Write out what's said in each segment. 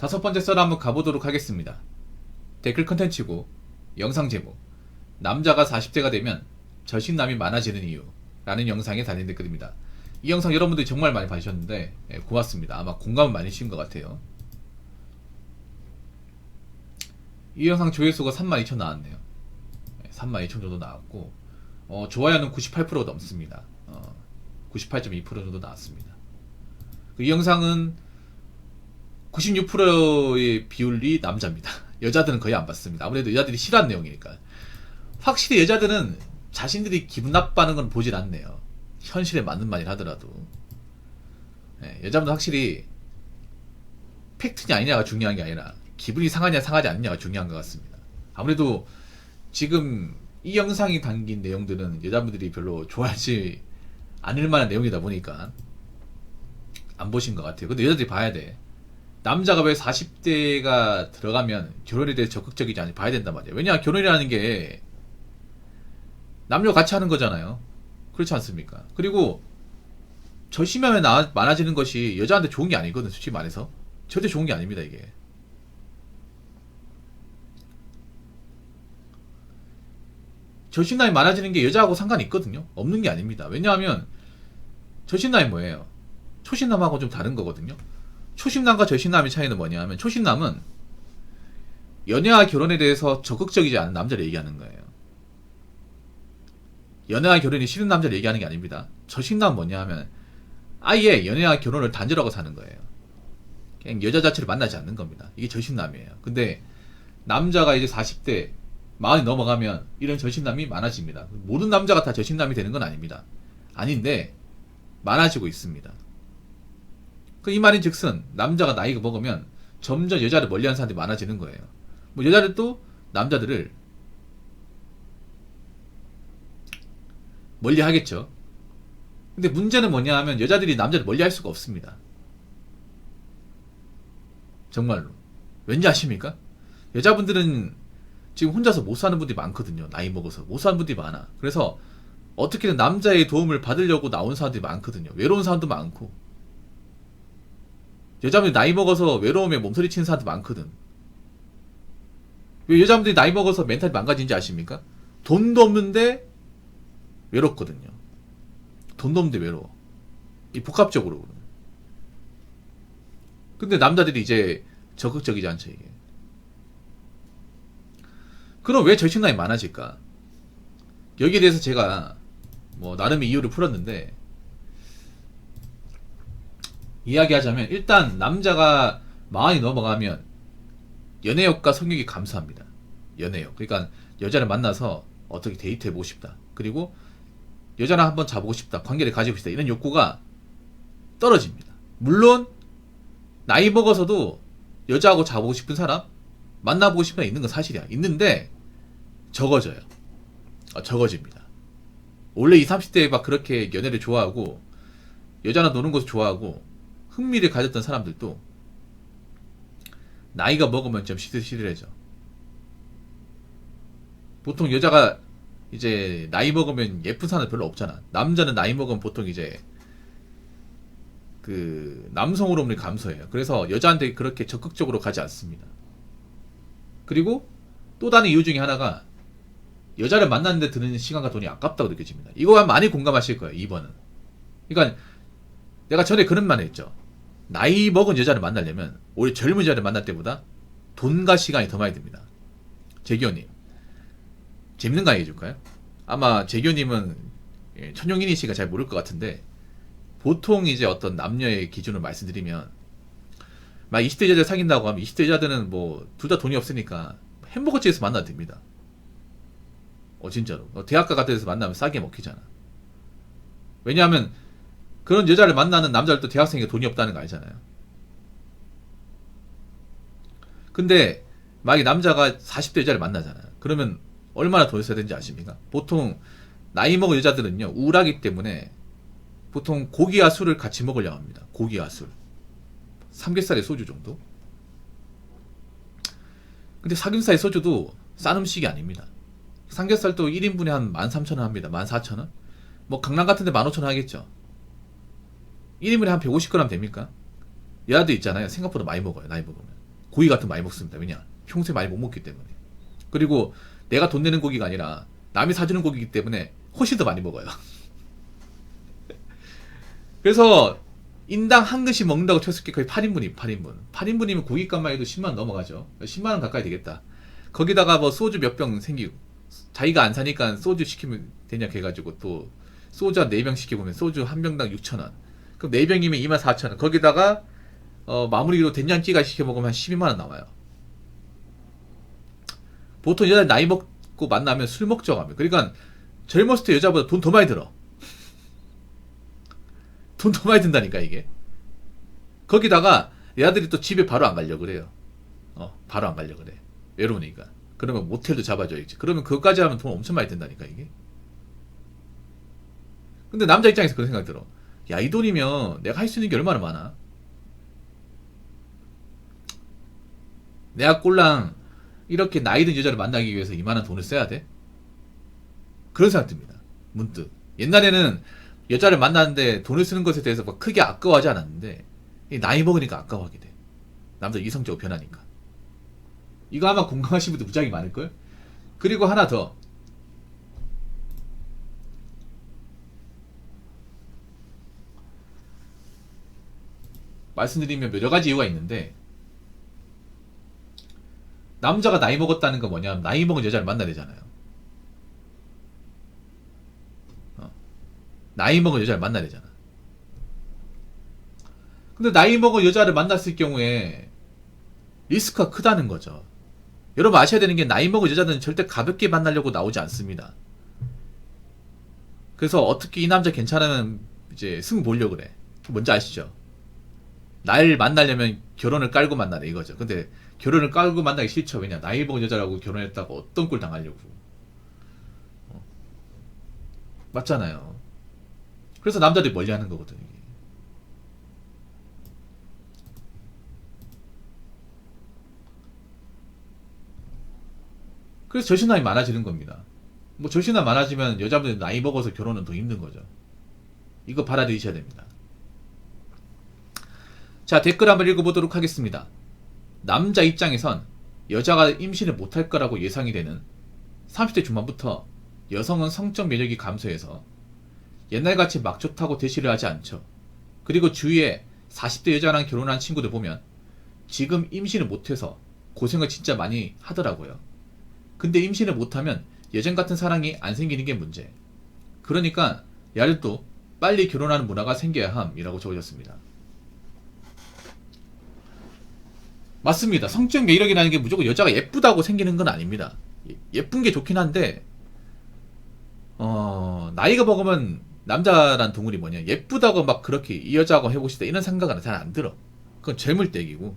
다섯 번째 썰 한번 가보도록 하겠습니다. 댓글 컨텐츠고 영상 제목, 남자가 40대가 되면 저신남이 많아지는 이유 라는 영상에 달린 댓글입니다. 이 영상 여러분들이 정말 많이 봐주셨는데 고맙습니다. 아마 공감을 많이 주신 것 같아요. 이 영상 조회수가 32,000 나왔네요. 32,000 정도 나왔고 좋아요는 98% 넘습니다. 98.2% 정도 나왔습니다. 이 영상은 96%의 비율이 남자입니다. 여자들은 거의 안 봤습니다. 아무래도 여자들이 싫어하는 내용이니까. 확실히 여자들은 자신들이 기분 나빠하는 건 보질 않네요. 현실에 맞는 말이라 하더라도. 여자분들 확실히 팩트냐 아니냐가 중요한 게 아니라 기분이 상하냐 상하지 않냐가 중요한 것 같습니다. 아무래도 지금 이 영상이 담긴 내용들은 여자분들이 별로 좋아하지 않을 만한 내용이다 보니까 안 보신 것 같아요. 근데 여자들이 봐야 돼. 남자가 왜 40대가 들어가면 결혼에 대해 적극적이지 않지 봐야 된단 말이에요. 왜냐, 결혼이라는 게 남녀 같이 하는 거잖아요. 그렇지 않습니까? 그리고 저심하면 많아지는 것이 여자한테 좋은 게 아니거든. 솔직히 말해서 절대 좋은 게 아닙니다. 이게 저신남이 많아지는 게 여자하고 상관이 있거든요. 없는 게 아닙니다. 왜냐하면 저신남이 뭐예요? 초신남하고 좀 다른 거거든요. 초신남과 저신남의 차이는 뭐냐면, 초신남은 연애와 결혼에 대해서 적극적이지 않은 남자를 얘기하는 거예요. 연애와 결혼이 싫은 남자를 얘기하는 게 아닙니다. 저신남은 뭐냐면 아예 연애와 결혼을 단절하고 사는 거예요. 그냥 여자 자체를 만나지 않는 겁니다. 이게 저신남이에요. 근데 남자가 이제 40대 마흔이 넘어가면 이런 저신남이 많아집니다. 모든 남자가 다 저신남이 되는 건 아닙니다. 아닌데 많아지고 있습니다. 이 말인즉슨 남자가 나이가 먹으면 점점 여자를 멀리하는 사람들이 많아지는 거예요. 뭐 여자들도 남자들을 멀리하겠죠. 근데 문제는 뭐냐 하면 여자들이 남자를 멀리할 수가 없습니다. 정말로. 왠지 아십니까? 여자분들은 지금 혼자서 못 사는 분들이 많거든요. 나이 먹어서 못 사는 분들이 많아. 그래서 어떻게든 남자의 도움을 받으려고 나온 사람들이 많거든요. 외로운 사람도 많고. 여자분들이 나이 먹어서 외로움에 몸서리 치는 사람도 많거든. 왜 여자분들이 나이 먹어서 멘탈이 망가진지 아십니까? 돈도 없는데 외롭거든요. 돈도 없는데 외로워. 이 복합적으로. 근데 남자들이 이제 적극적이지 않죠, 이게. 그럼 왜 저신남이 많아질까? 여기에 대해서 제가 뭐 나름의 이유를 풀었는데, 이야기하자면 일단 남자가 마흔이 넘어가면 연애욕과 성욕이 감소합니다. 연애욕. 그러니까 여자를 만나서 어떻게 데이트해보고 싶다. 그리고 여자랑 한번 자보고 싶다. 관계를 가지고 싶다. 이런 욕구가 떨어집니다. 물론 나이 먹어서도 여자하고 자보고 싶은 사람, 만나보고 싶은 사람 있는 건 사실이야. 있는데 적어져요. 적어집니다. 원래 20, 30대에 막 그렇게 연애를 좋아하고 여자랑 노는 것을 좋아하고 흥미를 가졌던 사람들도 나이가 먹으면 좀 시들시들해져. 보통 여자가 이제 나이 먹으면 예쁜 사람 별로 없잖아. 남자는 나이 먹으면 보통 이제 그 남성 호르몬이 감소해요. 그래서 여자한테 그렇게 적극적으로 가지 않습니다. 그리고 또 다른 이유 중에 하나가 여자를 만나는데 드는 시간과 돈이 아깝다고 느껴집니다. 이거 많이 공감하실 거예요. 2번은. 그러니까 내가 전에 그런 말 했죠. 나이 먹은 여자를 만나려면 오히려 젊은 여자를 만날 때보다 돈과 시간이 더 많이 듭니다. 재규님, 재밌는 거 얘기해줄까요? 아마 재규님은 천용인이 씨가 잘 모를 것 같은데, 보통 이제 어떤 남녀의 기준을 말씀드리면 막 20대 여자를 사귄다고 하면 20대 여자들은 뭐 둘 다 돈이 없으니까 햄버거집에서 만나도 됩니다. 진짜로. 대학가 같은 데서 만나면 싸게 먹히잖아. 왜냐하면 그런 여자를 만나는 남자들도 대학생이 돈이 없다는 거 알잖아요. 근데 만약에 남자가 40대 여자를 만나잖아요. 그러면 얼마나 돈 있어야 되는지 아십니까? 보통 나이 먹은 여자들은요, 우울하기 때문에 보통 고기와 술을 같이 먹으려고 합니다. 고기와 술. 삼겹살에 소주 정도? 근데 삼겹살에 소주도 싼 음식이 아닙니다. 삼겹살도 1인분에 한 13,000원 합니다. 14,000원? 뭐 강남 같은 데 15,000원 하겠죠. 1인분에 한 150g 됩니까? 여자도 있잖아요. 생각보다 많이 먹어요. 나이 먹으면. 고기 같은 거 많이 먹습니다. 왜냐? 평소에 많이 못 먹기 때문에. 그리고 내가 돈 내는 고기가 아니라 남이 사주는 고기이기 때문에 훨씬 더 많이 먹어요. 그래서 인당 한 근씩 먹는다고 쳤을 게 거의 8인분이 8인분. 8인분이면 고깃값만 해도 10만원 넘어가죠. 10만원 가까이 되겠다. 거기다가 뭐 소주 몇 병 생기고, 자기가 안 사니까 소주 시키면 되냐 해가지고 또 소주 한 4병 시켜보면 소주 한 병당 6,000원. 그럼 4병이면 24,000원. 거기다가 마무리로 된장찌개 시켜 먹으면 한 12만원 나와요. 보통 여자 나이 먹고 만나면 술 먹자고 하면. 그러니까 젊었을 때 여자보다 돈 더 많이 들어. 돈 더 많이 든다니까 이게. 거기다가 얘들이 또 집에 바로 안 가려고 그래요. 바로 안 가려고 그래. 외로우니까. 그러면 모텔도 잡아줘야지. 그러면 그것까지 하면 돈 엄청 많이 든다니까 이게. 근데 남자 입장에서 그런 생각 들어. 야, 이 돈이면 내가 할 수 있는 게 얼마나 많아. 내가 꼴랑 이렇게 나이 든 여자를 만나기 위해서 이만한 돈을 써야 돼? 그런 생각 듭니다. 문득. 옛날에는 여자를 만났는데 돈을 쓰는 것에 대해서 막 크게 아까워하지 않았는데 나이 먹으니까 아까워하게 돼. 남자 이성적으로 변하니까. 이거 아마 공감하신 분들 무지하게 많을걸? 그리고 하나 더. 말씀드리면 여러 가지 이유가 있는데, 남자가 나이 먹었다는 건 뭐냐면 나이 먹은 여자를 만나야 되잖아요. 나이 먹은 여자를 만나야 되잖아. 근데 나이 먹은 여자를 만났을 경우에 리스크가 크다는 거죠. 여러분 아셔야 되는 게 나이 먹은 여자들은 절대 가볍게 만나려고 나오지 않습니다. 그래서 어떻게 이 남자 괜찮으면 이제 승 보려고 그래. 뭔지 아시죠? 날 만나려면 결혼을 깔고 만나래 이거죠. 근데 결혼을 깔고 만나기 싫죠. 왜냐? 나이 먹은 여자라고 결혼했다고 어떤 꼴 당하려고. 맞잖아요. 그래서 남자들이 멀리하는 거거든. 이게. 그래서 저신남이 많아지는 겁니다. 뭐 저신남 많아지면 여자분들 나이 먹어서 결혼은 더 힘든 거죠. 이거 받아들이셔야 됩니다. 자, 댓글 한번 읽어보도록 하겠습니다. 남자 입장에선 여자가 임신을 못할 거라고 예상이 되는 30대 중반부터 여성은 성적 매력이 감소해서 옛날같이 막 좋다고 대시를 하지 않죠. 그리고 주위에 40대 여자랑 결혼한 친구들 보면 지금 임신을 못해서 고생을 진짜 많이 하더라고요. 근데 임신을 못하면 예전 같은 사랑이 안 생기는 게 문제. 그러니까 야들도 빨리 결혼하는 문화가 생겨야 함이라고 적어졌습니다. 맞습니다. 성적 매력이라는 게 무조건 여자가 예쁘다고 생기는 건 아닙니다. 예쁜 게 좋긴 한데 나이가 먹으면 남자란 동물이 뭐냐, 예쁘다고 막 그렇게 이 여자하고 해보고 싶다 이런 생각은 잘 안 들어. 그건 젊을 때 얘기고.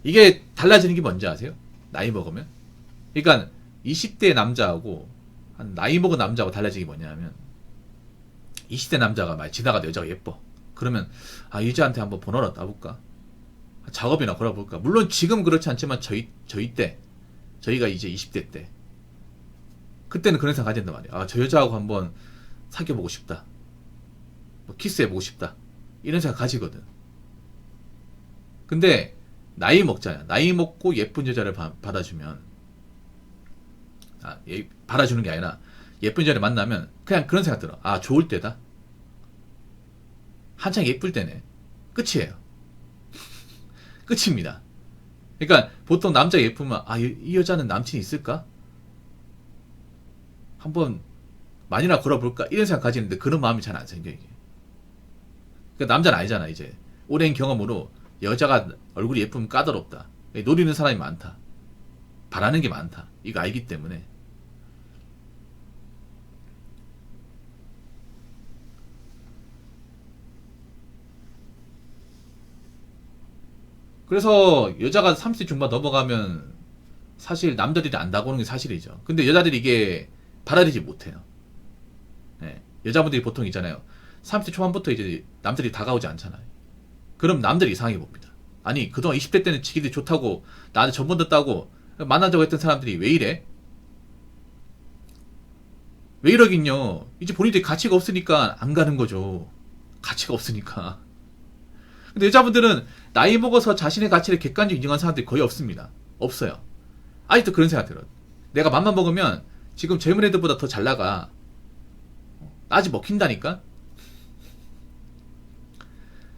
이게 달라지는 게 뭔지 아세요? 나이 먹으면. 그러니까 20대 남자하고 한 나이 먹은 남자하고 달라지는 게 뭐냐면, 20대 남자가 막 지나가다 여자가 예뻐. 그러면 이 여자한테 한번 번호를 따볼까? 작업이나 걸어볼까? 물론 지금 그렇지 않지만 저희 때, 저희가 이제 20대 때 그때는 그런 생각 가진단 말이야. 저 여자하고 한번 사귀어보고 싶다, 뭐 키스해보고 싶다, 이런 생각 가지거든. 근데 나이 먹잖아. 나이 먹고 예쁜 여자를 받아주면, 받아주는 게 아니라 예쁜 여자를 만나면 그냥 그런 생각 들어. 좋을 때다. 한창 예쁠 때네. 끝이에요. 끝입니다. 그러니까 보통 남자 예쁘면 이 여자는 남친이 있을까? 한번 많이나 걸어볼까? 이런 생각 가지는데 그런 마음이 잘 안 생겨 이게. 그러니까 남자는 아니잖아. 이제 오랜 경험으로 여자가 얼굴이 예쁘면 까다롭다, 노리는 사람이 많다, 바라는 게 많다, 이거 알기 때문에. 그래서 여자가 30대 중반 넘어가면 사실 남자들이 안 다가오는 게 사실이죠. 근데 여자들이 이게 받아들이지 못해요. 여자분들이 보통 있잖아요. 30대 초반부터 이제 남들이 다가오지 않잖아요. 그럼 남들이 이상하게 봅니다. 아니, 그동안 20대 때는 지기들이 좋다고 나한테 전번 듣다고 만나자고 했던 사람들이 왜 이래? 왜 이러긴요. 이제 본인들이 가치가 없으니까 안 가는 거죠. 가치가 없으니까. 근데 여자분들은 나이 먹어서 자신의 가치를 객관적으로 인정하는 사람들이 거의 없습니다. 없어요. 아직도 그런 생각 들어요. 내가 맘만 먹으면 지금 젊은 애들보다 더 잘 나가. 나 아직 먹힌다니까?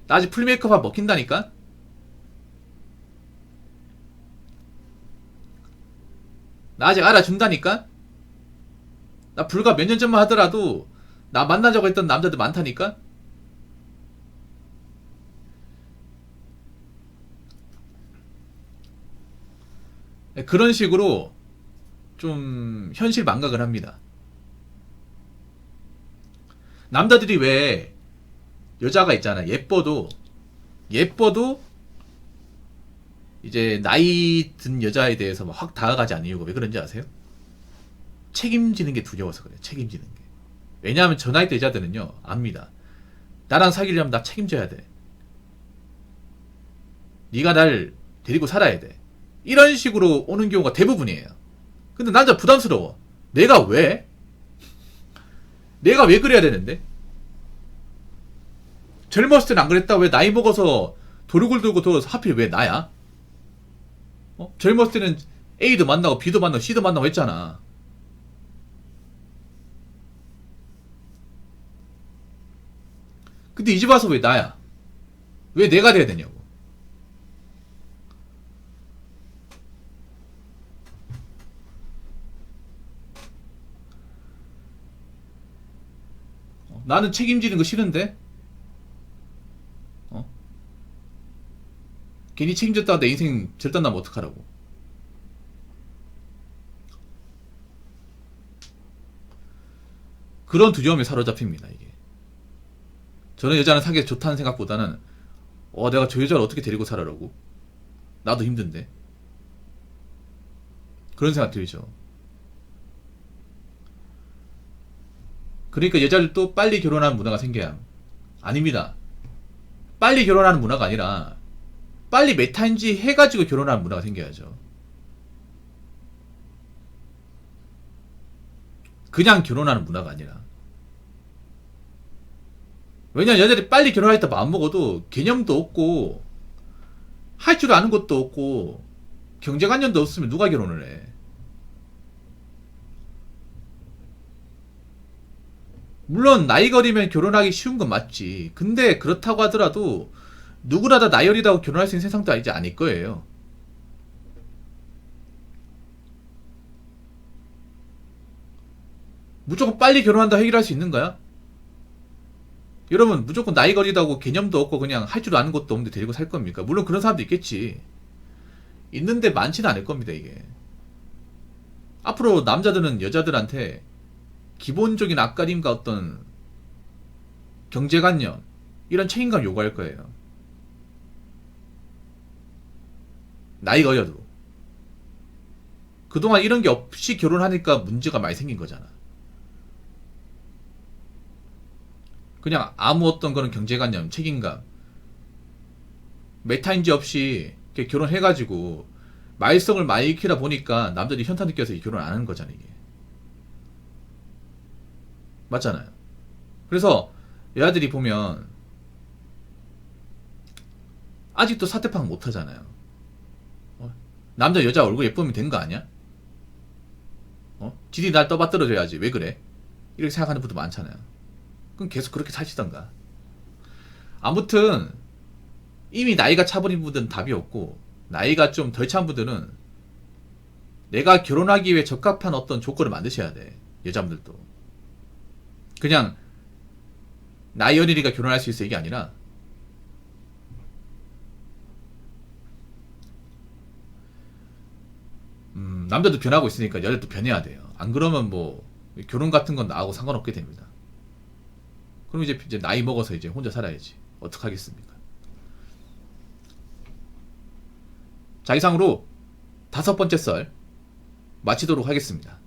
나 아직 풀메이크업 먹힌다니까? 나 아직 알아준다니까? 나 불과 몇 년 전만 하더라도 나 만나자고 했던 남자들 많다니까? 그런 식으로 좀 현실 망각을 합니다. 남자들이 왜 여자가 있잖아. 예뻐도 이제 나이 든 여자에 대해서 막 확 다가가지 않는 이유가 왜 그런지 아세요? 책임지는 게 두려워서 그래요. 책임지는 게. 왜냐하면 저 나이 대 여자들은요 압니다. 나랑 사귀려면 나 책임져야 돼. 네가 날 데리고 살아야 돼. 이런 식으로 오는 경우가 대부분이에요. 근데 남자 부담스러워. 내가 왜 그래야 되는데? 젊었을 땐 안 그랬다. 왜 나이 먹어서 도둑을 들고 돌아서 하필 왜 나야? 젊었을 때는 A도 만나고 B도 만나고 C도 만나고 했잖아. 근데 이제 와서 왜 나야? 왜 내가 돼야 되냐고. 나는 책임지는 거 싫은데? 괜히 책임졌다가 내 인생 절단나면 어떡하라고. 그런 두려움에 사로잡힙니다, 이게. 저는 여자는 사귀어서 좋다는 생각보다는, 내가 저 여자를 어떻게 데리고 살아라고? 나도 힘든데. 그런 생각 들죠. 그러니까 여자들도 빨리 결혼하는 문화가 생겨야 합니다. 아닙니다. 빨리 결혼하는 문화가 아니라, 빨리 메타인지 해가지고 결혼하는 문화가 생겨야죠. 그냥 결혼하는 문화가 아니라. 왜냐면 여자들이 빨리 결혼하겠다 마음먹어도 개념도 없고 할 줄 아는 것도 없고 경제관념도 없으면 누가 결혼을 해. 물론 나이가 어리면 결혼하기 쉬운 건 맞지. 근데 그렇다고 하더라도 누구나 다 나이 어리다고 결혼할 수 있는 세상도 이제 아닐 거예요. 무조건 빨리 결혼한다 해결할 수 있는 거야? 여러분 무조건 나이가 어리다고 개념도 없고 그냥 할 줄 아는 것도 없는데 데리고 살 겁니까? 물론 그런 사람도 있겠지. 있는데 많지는 않을 겁니다 이게. 앞으로 남자들은 여자들한테 기본적인 앞가림과 어떤 경제관념 이런 책임감 요구할 거예요. 나이가 어려도. 그동안 이런 게 없이 결혼하니까 문제가 많이 생긴 거잖아. 그냥 아무 어떤 그런 경제관념, 책임감, 메타인지 없이 이렇게 결혼해가지고 말썽을 많이 익히다 보니까 남자들이 현타 느껴서 결혼 안 하는 거잖아 이게. 맞잖아요. 그래서 여자들이 보면 아직도 사태팡 못 하잖아요. 남자 여자 얼굴 예쁘면 된 거 아니야? 지들이 날 떠받들어줘야지. 왜 그래? 이렇게 생각하는 분도 많잖아요. 그럼 계속 그렇게 사시던가. 아무튼 이미 나이가 차버린 분들은 답이 없고 나이가 좀 덜 찬 분들은 내가 결혼하기 위해 적합한 어떤 조건을 만드셔야 돼. 여자분들도. 그냥 나이 어린이가 결혼할 수 있어 이게 아니라 남자도 변하고 있으니까 여자도 변해야 돼요. 안 그러면 뭐 결혼 같은 건 나하고 상관없게 됩니다. 그럼 이제 나이 먹어서 이제 혼자 살아야지. 어떡하겠습니까? 자, 이상으로 5번째 썰 마치도록 하겠습니다.